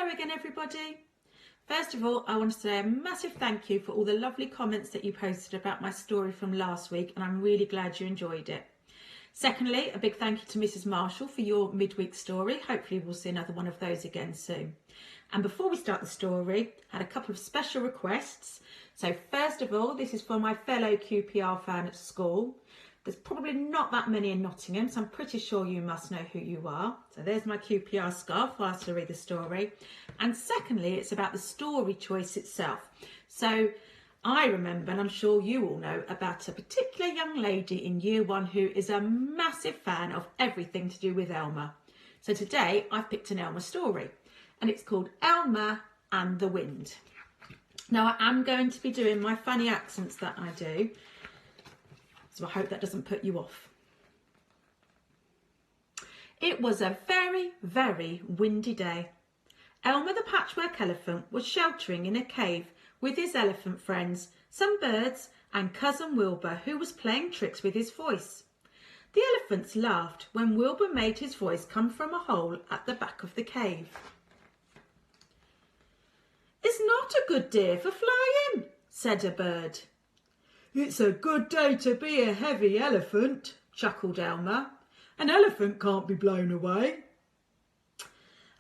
Hello again everybody. First of all, I want to say a massive thank you for all the lovely comments that you posted about my story from last week, and I'm really glad you enjoyed it. Secondly, a big thank you to Mrs. Marshall for your midweek story. Hopefully we'll see another one of those again soon. And before we start the story, I had a couple of special requests. So first of all, this is for my fellow QPR fan at school. There's probably not that many in Nottingham, so I'm pretty sure you must know who you are. So there's my QPR scarf whilst I read the story. And secondly, it's about the story choice itself. So I remember, and I'm sure you all know, about a particular young lady in year one who is a massive fan of everything to do with Elmer. So today I've picked an Elmer story, and it's called Elmer and the Wind. Now I am going to be doing my funny accents that I do, so I hope that doesn't put you off. It was a very, very windy day. Elmer the patchwork elephant was sheltering in a cave with his elephant friends, some birds, and cousin Wilbur, who was playing tricks with his voice. The elephants laughed when Wilbur made his voice come from a hole at the back of the cave. "It's not a good day for flying," said a bird. "It's a good day to be a heavy elephant," chuckled Elmer. "An elephant can't be blown away."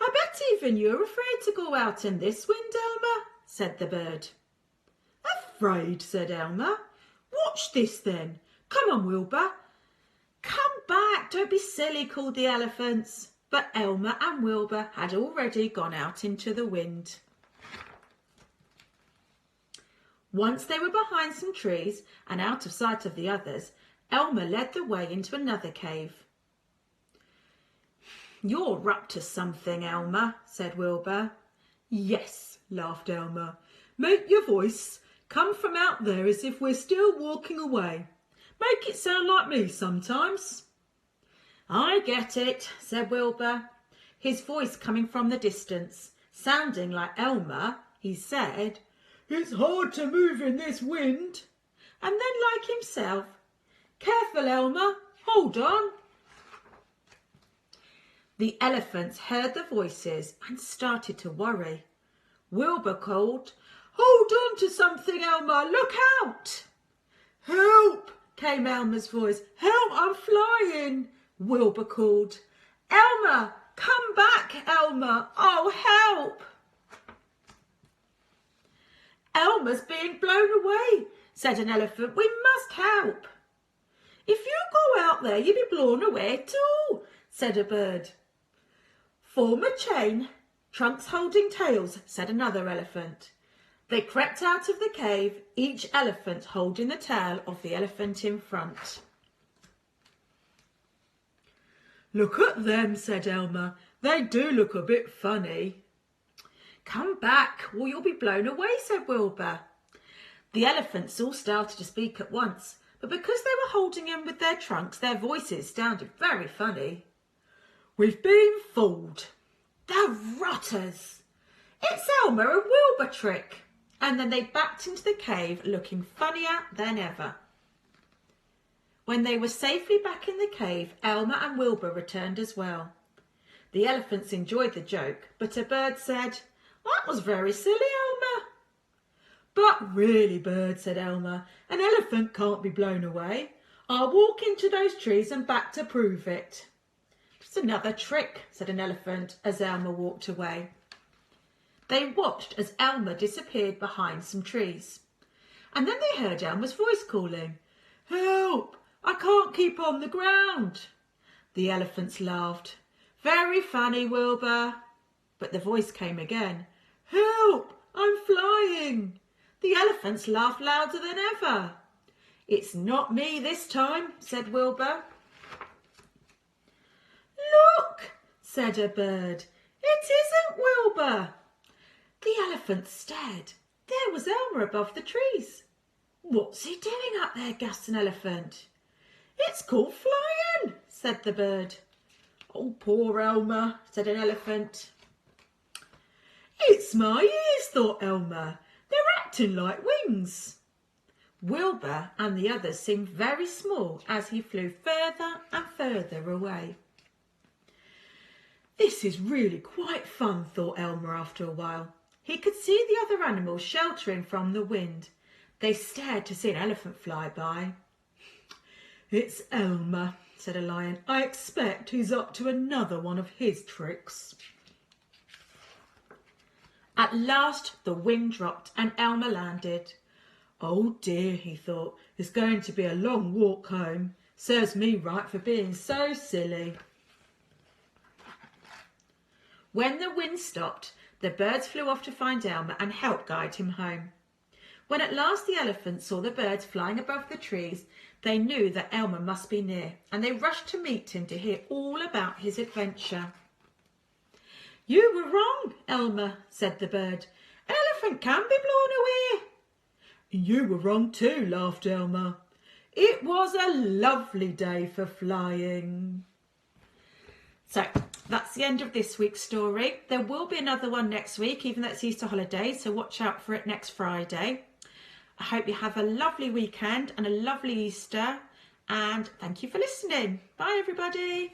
"I bet even you're afraid to go out in this wind, Elmer," said the bird. "Afraid," said Elmer. "Watch this then. Come on, Wilbur." "Come back, don't be silly," called the elephants. But Elmer and Wilbur had already gone out into the wind. Once they were behind some trees and out of sight of the others, Elmer led the way into another cave. "You're up to something, Elmer," said Wilbur. "Yes," laughed Elmer. "Make your voice come from out there as if we're still walking away. Make it sound like me sometimes." "I get it," said Wilbur, his voice coming from the distance. Sounding like Elmer, he said, "It's hard to move in this wind." And then, like himself, "Careful, Elmer, hold on." The elephants heard the voices and started to worry. Wilbur called, "Hold on to something, Elmer, look out." "Help," came Elmer's voice. "Help, I'm flying." Wilbur called, "Elmer, come back, Elmer, oh help." "Elmer's being blown away," said an elephant. "We must help." "If you go out there, you'll be blown away too," said a bird. "Form a chain, trunks holding tails," said another elephant. They crept out of the cave, each elephant holding the tail of the elephant in front. "Look at them," said Elmer. "They do look a bit funny." "Come back or you'll be blown away," said Wilbur. The elephants all started to speak at once, but because they were holding in with their trunks, their voices sounded very funny. "We've been fooled." "The rotters! It's Elmer and Wilbur trick." And then they backed into the cave looking funnier than ever. When they were safely back in the cave, Elmer and Wilbur returned as well. The elephants enjoyed the joke, but a bird said, "That was very silly, Elmer." "But really, bird," said Elmer, "an elephant can't be blown away. I'll walk into those trees and back to prove it." "It's another trick," said an elephant as Elmer walked away. They watched as Elmer disappeared behind some trees. And then they heard Elmer's voice calling, "Help! I can't keep on the ground." The elephants laughed. "Very funny, Wilbur." But the voice came again. "Help! I'm flying." The elephants laughed louder than ever. "It's not me this time," said Wilbur. "Look," said a bird. "It isn't Wilbur." The elephants stared. There was Elmer above the trees. "What's he doing up there?" gasped an elephant. "It's called flying," said the bird. "Oh, poor Elmer," said an elephant. "It's my ears," thought Elmer. "They're acting like wings." Wilbur and the others seemed very small as he flew further and further away. This is really quite fun, thought Elmer after a while. He could see the other animals sheltering from the wind. They stared to see an elephant fly by. It's Elmer, said a lion. I expect he's up to another one of his tricks. At last the wind dropped and Elmer landed. Oh dear, he thought, it's going to be a long walk home. Serves me right for being so silly. When the wind stopped, the birds flew off to find Elmer and help guide him home. When at last the elephants saw the birds flying above the trees, they knew that Elmer must be near, and they rushed to meet him to hear all about his adventure. You were wrong, Elmer, said the bird. An elephant can be blown away. You were wrong too, laughed Elmer. It was a lovely day for flying. So that's the end of this week's story. There will be another one next week, even though it's Easter holiday, so watch out for it next Friday. I hope you have a lovely weekend and a lovely Easter, and thank you for listening. Bye everybody.